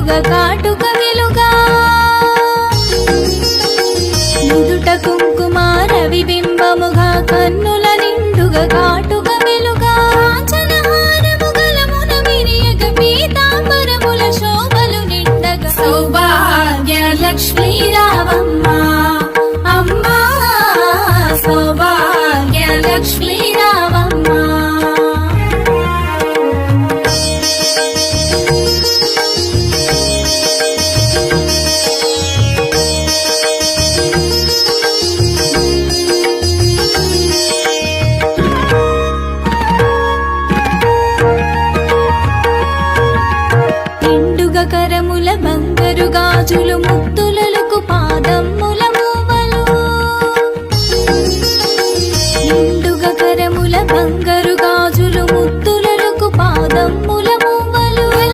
నిండుగా కాటుక వెలుగా నుదుట కుంకుమ రవిబింబముగా కన్నుల నిండుగా కాటుక వెలుగా కాంచనహారము గలమున విరియగ పీతాంబరముల శోభలు నిండగా సౌభాగ్య లక్ష్మీ రావమ్మా అమ్మా సౌభాగ్య లక్ష్మీ రావమ్మా కరముల